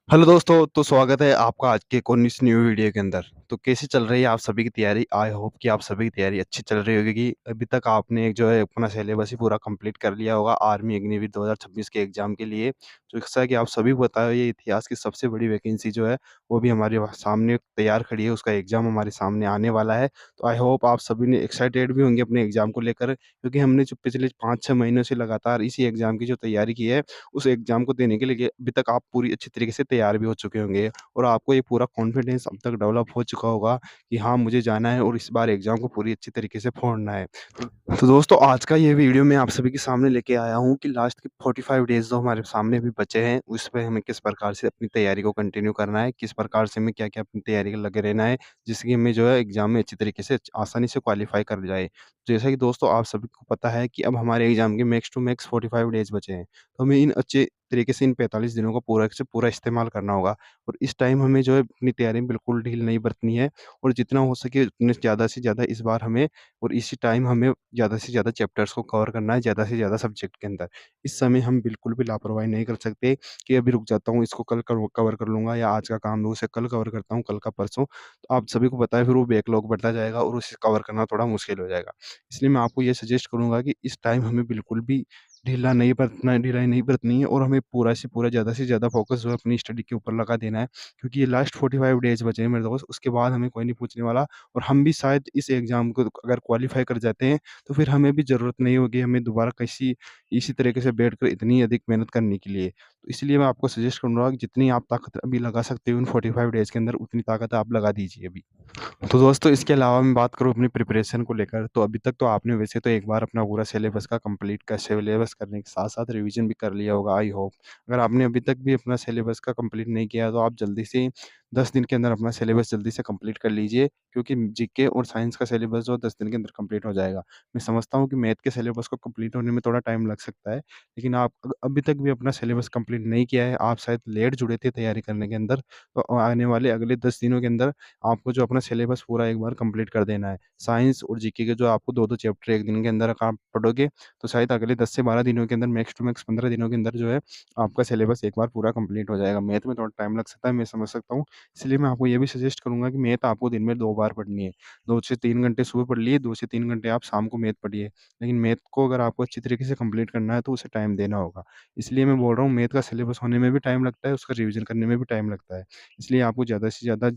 Hello दोस्तों, तो स्वागत है आपका आज के एक और इस न्यू वीडियो के अंदर। तो कैसी चल रही है आप सभी की तैयारी? आई होप कि आप सभी की तैयारी अच्छी चल रही होगी कि अभी तक आपने एक जो है अपना सिलेबस ही पूरा कंप्लीट कर लिया होगा आर्मी अग्निवीर 2026 के एग्ज़ाम के लिए। जो जैसा कि आप सभी को पता है ये इतिहास की सबसे बड़ी वैकेंसी जो है वो भी हमारे सामने तैयार खड़ी है, उसका एग्ज़ाम हमारे सामने आने वाला है। तो आई होप आप सभी ने एक्साइटेड भी होंगे अपने एग्ज़ाम को लेकर, क्योंकि हमने जो पिछले 5-6 महीनों से लगातार इसी एग्ज़ाम की जो तैयारी की है, उस एग्ज़ाम को देने के लिए अभी तक आप पूरी अच्छी तरीके से तैयार भी हो चुके होंगे और आपको ये पूरा कॉन्फिडेंस अब तक डेवलप हो चुका होगा कि हाँ, मुझे जाना है और इस बार एग्ज़ाम को पूरी अच्छी तरीके से फोड़ना है। तो दोस्तों, आज का ये वीडियो मैं आप सभी के सामने लेके आया हूँ कि लास्ट के 45 डेज़ जो हमारे सामने अभी बचे हैं, उस पे हमें किस प्रकार से अपनी तैयारी को कंटिन्यू करना है, किस प्रकार से हमें क्या-क्या अपनी तैयारी में लगे रहना है, जिससे कि हमें जो है एग्ज़ाम में अच्छी तरीके से आसानी से क्वालीफ़ाई कर जाए। जैसा कि दोस्तों आप सभी को पता है कि अब हमारे एग्ज़ाम के मैक्स टू मैक्स 45 डेज़ बचे हैं। तो हमें इन अच्छे तरीके से इन 45 दिनों का पूरा से पूरा इस्तेमाल करना होगा और इस टाइम हमें जो है अपनी तैयारी में बिल्कुल ढील नहीं बरतनी है और जितना हो सके उतने ज़्यादा से ज़्यादा इस बार हमें और इसी टाइम हमें ज़्यादा से ज़्यादा चैप्टर्स को कवर करना है, ज़्यादा से ज़्यादा सब्जेक्ट के अंदर। इस समय हम बिल्कुल भी लापरवाही नहीं कर सकते कि अभी रुक जाता हूँ, इसको कल कवर कर लूँगा या आज का काम है उसे कल कवर करता हूँ, कल का परसों। तो आप सभी को पता है फिर वो बैकलॉग बढ़ता जाएगा और उसे कवर करना थोड़ा मुश्किल हो जाएगा। इसलिए मैं आपको ये सजेस्ट करूँगा कि इस टाइम हमें बिल्कुल भी ढिलाई नहीं बरतनी है और हमें पूरा से पूरा ज़्यादा से ज़्यादा फ़ोकस जो है अपनी स्टडी के ऊपर लगा देना है। क्योंकि ये लास्ट 45 डेज़ बचे हैं मेरे दोस्त, उसके बाद हमें कोई नहीं पूछने वाला और हम भी शायद इस एग्ज़ाम को अगर क्वालीफ़ाई कर जाते हैं, तो फिर हमें भी ज़रूरत नहीं होगी हमें दोबारा किसी इसी तरीके से बैठकर इतनी अधिक मेहनत करने के लिए। तो इसलिए मैं आपको सजेस्ट करूँगा कि जितनी आप ताकत अभी लगा सकते हो इन 45 डेज़ के अंदर, उतनी ताकत आप लगा दीजिए अभी। तो दोस्तों, इसके अलावा मैं बात करूँ अपनी प्रिपरेशन को लेकर, तो अभी तक तो आपने वैसे तो एक बार अपना पूरा सिलेबस का कंप्लीट का सिलेबस करने के साथ-साथ रिवीजन भी कर लिया होगा आई होप। अगर आपने अभी तक भी अपना सिलेबस का कंप्लीट नहीं किया, तो आप जल्दी से 10 दिन के अंदर अपना सिलेबस जल्दी से कंप्लीट कर लीजिए, क्योंकि जीके और साइंस का सिलेबस जो 10 दिन के अंदर कंप्लीट हो जाएगा। मैं समझता हूँ कि मैथ के सिलेबस को कंप्लीट होने में थोड़ा टाइम लग सकता है, लेकिन आप अभी तक भी अपना सिलेबस कंप्लीट नहीं किया है, आप शायद लेट जुड़े थे तैयारी करने के अंदर, तो आने वाले अगले 10 दिनों के अंदर आपको जो अपना सिलेबस पूरा एक बार कंप्लीट कर देना है। साइंस और जीके के जो आपको 2-2 चैप्टर 1 दिन के अंदर अगर आप पढ़ोगे, तो शायद अगले 10 से 12 दिनों के अंदर मैक्स टू मैक्स 15 दिनों के अंदर जो है, आपका सिलेबस एक बार पूरा कंप्लीट हो जाएगा। मैथ में थोड़ा टाइम लग सकता है, मैं समझ सकता हूँ। इसलिए मैं आपको ये भी सजेस्ट करूँगा कि मैथ आपको दिन में 2 बार पढ़नी है। 2 से 3 घंटे सुबह पढ़ लिए, 2 से 3 घंटे आप शाम को मैथ पढ़िए। लेकिन मैथ को अगर आपको अच्छी तरीके से कंप्लीट करना है, तो उसे टाइम देना होगा। इसलिए मैं बोल रहा हूँ मैथ का सिलेबस होने में भी टाइम लगता है, उसका रिवीज़न करने में भी टाइम लगता है। इसलिए आपको ज़्यादा से ज़्यादा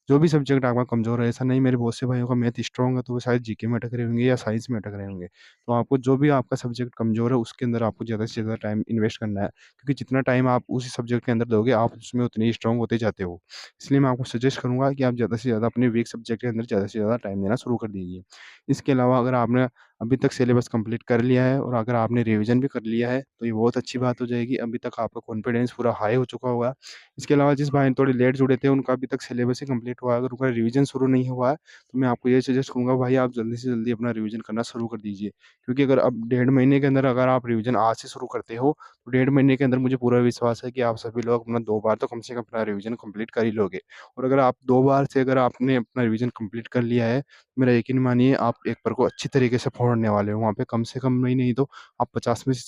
जो भी सब्जेक्ट आपका कमज़ोर है, ऐसा नहीं मेरे बहुत से भाइयों का मैथ स्ट्रॉन्ग है, तो वो शायद जीके में अटक रहे होंगे या साइंस में अटक रहे होंगे। तो आपको जो भी आपका सब्जेक्ट कमज़ोर है, उसके अंदर आपको ज़्यादा से ज़्यादा टाइम इन्वेस्ट करना है, क्योंकि जितना टाइम आप उसी सब्जेक्ट के अंदर दोगे, आप उसमें उतने ही स्ट्रॉन्ग होते जाते हो। इसलिए मैं आपको सजेस्ट करूँगा कि आप ज़्यादा से ज़्यादा अपने वीक सब्जेक्ट के अंदर ज़्यादा से ज़्यादा टाइम देना शुरू कर दीजिए। इसके अलावा अगर आपने अभी तक सिलेबस कंप्लीट कर लिया है और अगर आपने रिवीज़न भी कर लिया है, तो ये बहुत अच्छी बात हो जाएगी। अभी तक आपका कॉन्फिडेंस पूरा हाई हो चुका होगा। इसके अलावा जिस भाई थोड़े लेट जुड़े थे, उनका अभी तक सिलेबस ही कंप्लीट हुआ है, अगर उनका रिवीज़न शुरू नहीं हुआ है, तो मैं आपको ये सजेस्ट करूँगा भाई आप जल्दी से जल्दी अपना रिवीज़न करना शुरू कर दीजिए। क्योंकि अगर अब डेढ़ महीने के अंदर अगर आप रिवीज़न आज से शुरू करते हो, तो डेढ़ महीने के अंदर मुझे पूरा विश्वास है कि आप सभी लोग अपना 2 बार तो कम से कम अपना रिवीज़न कंप्लीट कर ही लोगे। और अगर आप 2 बार से अगर आपने अपना रिवीज़न कंप्लीट कर लिया है, मेरा यकीन मानिए आप पेपर को अच्छी तरीके से फोड़ने वाले हो। वहाँ पे कम से कम नहीं तो आप 50 में से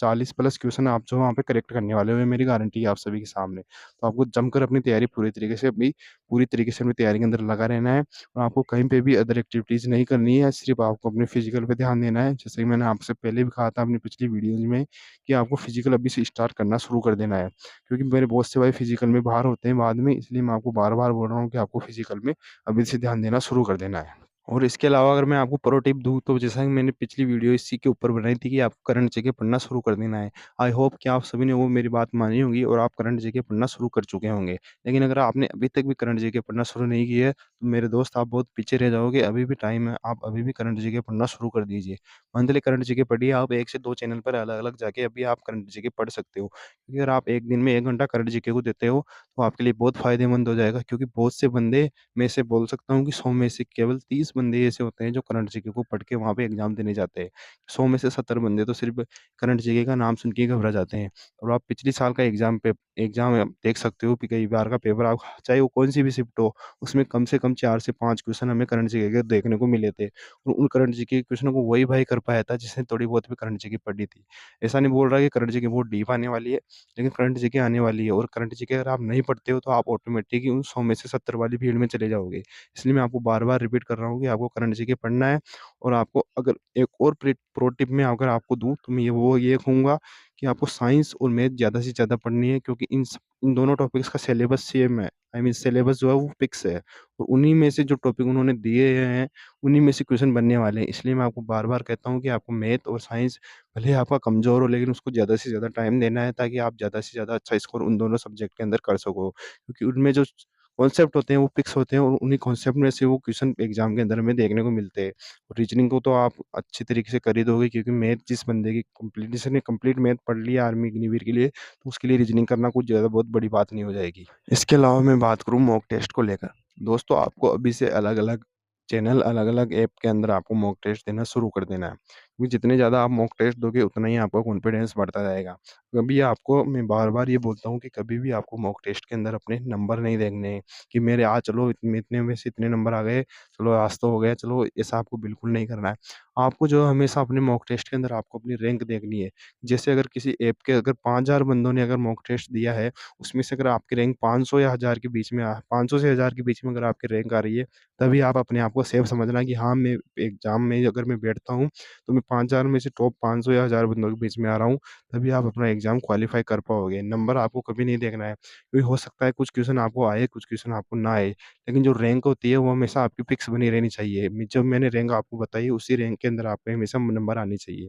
40 प्लस क्वेश्चन आप जो वहाँ पे करेक्ट करने वाले हो, ये मेरी गारंटी है आप सभी के सामने। तो आपको जमकर अपनी तैयारी पूरी तरीके से अपनी तैयारी के अंदर लगा रहना है और आपको कहीं पे भी अदर एक्टिविटीज़ नहीं करनी है, सिर्फ़ आपको अपने फिज़िकल पे ध्यान देना है। जैसे कि मैंने आपसे पहले भी कहा था अपनी पिछली वीडियोज़ में कि आपको फिज़िकल अभी से स्टार्ट करना शुरू कर देना है। क्योंकि मेरे बहुत से भाई फिज़िकल में बाहर होते हैं बाद में, इसलिए मैं आपको बार-बार बोल रहा हूँ कि आपको फिज़िकल में अभी से ध्यान देना शुरू कर देना है। और इसके अलावा अगर मैं आपको प्रो टिप दूँ, तो जैसा कि मैंने पिछली वीडियो इसी के ऊपर बनाई थी कि आपको करंट जीके पढ़ना शुरू कर देना है। आई होप कि आप सभी ने वो मेरी बात मानी होगी और आप करंट जीके पढ़ना शुरू कर चुके होंगे। लेकिन अगर आपने अभी तक भी करंट जीके पढ़ना शुरू नहीं किया है, तो मेरे दोस्त आप बहुत पीछे रह जाओगे, अभी भी टाइम है, आप अभी भी करंट जीके पढ़ना शुरू कर दीजिए। मंथली करंट जीके पढ़िए, आप 1 से 2 चैनल पर अलग-अलग जाके अभी आप करंट जीके पढ़ सकते हो। क्योंकि अगर आप 1 दिन में 1 घंटा करंट जीके को देते हो, तो आपके लिए बहुत फ़ायदेमंद हो जाएगा, क्योंकि बहुत से बंदे मैं से बोल सकता हूँ कि 100 में से केवल 30 बंदे ऐसे होते हैं जो करंट जीके को पढ़ के वहाँ पे एग्ज़ाम देने जाते हैं। 100 में से 70 बंदे तो सिर्फ़ करंट जीके का नाम सुन के ही घबरा जाते हैं। और आप पिछली साल का एग्ज़ाम आप देख सकते हो कि कई बार का पेपर आप चाहे वो कौन-सी भी शिफ्ट हो, उसमें कम से कम 4 से 5 क्वेश्चन हमें करंट जीके के देखने को मिले थे। और उन करंट जीके के क्वेश्चनों को वही भाई कर पाया था जिसने थोड़ी बहुत भी करंट जीके पढ़ी थी। ऐसा नहीं बोल रहा कि करंट जीके बहुत डीप आने वाली है, लेकिन करंट जीके आने वाली है और करंट जीके अगर आप नहीं पढ़ते हो तो आप ऑटोमेटिक ही उन 100 में से 70 वाली भीड़ में चले जाओगे। इसलिए मैं आपको बार-बार रिपीट कर रहा हूँ कि आपको करंट जीके पढ़ना है। और आपको अगर एक और प्रो टिप मैं अगर आपको दूँ तो मैं ये कहूँगा कि आपको साइंस और मैथ ज़्यादा से ज़्यादा पढ़नी है, क्योंकि इन दोनों टॉपिक्स का सिलेबस सेम है। आई मीन सिलेबस जो है वो फिक्स है और उन्हीं में से जो टॉपिक उन्होंने दिए हैं, उन्हीं में से क्वेश्चन बनने वाले हैं। इसलिए मैं आपको बार-बार कहता हूँ कि आपको मैथ और साइंस भले ही आपका कमज़ोर हो, लेकिन उसको ज़्यादा से ज़्यादा टाइम देना है ताकि आप ज़्यादा से ज़्यादा अच्छा स्कोर उन दोनों सब्जेक्ट के अंदर कर सको। क्योंकि उनमें जो कॉन्सेप्ट होते हैं वो फिक्स होते हैं और उन्हीं कॉन्सेप्ट में से वो क्वेश्चन एग्ज़ाम के अंदर हमें देखने को मिलते हैं। रीजनिंग को तो आप अच्छी तरीके से कर ही दोगे, क्योंकि मैथ जिस बंदे की कंप्लीट जिसने कंप्लीट मैथ पढ़ लिया आर्मी अग्निवीर के लिए, तो उसके लिए रीजनिंग करना कुछ ज़्यादा बहुत बड़ी बात नहीं हो जाएगी। इसके अलावा मैं बात करूँ मॉक टेस्ट को लेकर, दोस्तों आपको अभी से अलग-अलग चैनल, अलग-अलग ऐप के अंदर आपको मॉक टेस्ट देना शुरू कर देना है। क्योंकि जितने ज़्यादा आप मॉक टेस्ट दोगे उतना ही आपका कॉन्फिडेंस बढ़ता जाएगा। कभी आपको मैं बार-बार ये बोलता हूँ कि कभी भी आपको मॉक टेस्ट के अंदर अपने नंबर नहीं देखने हैं कि मेरे आज चलो इतने में से इतने नंबर आ गए, चलो आज तो हो गया, चलो ऐसा आपको बिल्कुल नहीं करना है। आपको जो है हमेशा अपने मॉक टेस्ट के अंदर आपको अपनी रैंक देखनी है। जैसे अगर किसी ऐप के अगर 5000 बंदों ने अगर मॉक टेस्ट दिया है, उसमें से अगर आपकी रैंक 500 या 1000 के बीच में 500 से 1000 के बीच में अगर आपकी रैंक आ रही है, तभी आप अपने आप को सेफ समझना कि हाँ, मैं एग्ज़ाम में अगर मैं बैठता हूँ, तो मैं 5000 में से टॉप 500 या 1000 बंदों के बीच में आ रहा हूँ, तभी आप अपना एग्ज़ाम क्वालीफ़ाई कर पाओगे। नंबर आपको कभी नहीं देखना है, क्योंकि हो सकता है कुछ क्वेश्चन आपको आए, कुछ क्वेश्चन आपको ना आए, लेकिन जो रैंक होती है वो हमेशा आपकी फ़िक्स बनी रहनी चाहिए। जब मैंने रैंक आपको बताई, उसी रैंक के अंदर आपके हमेशा नंबर आने चाहिए।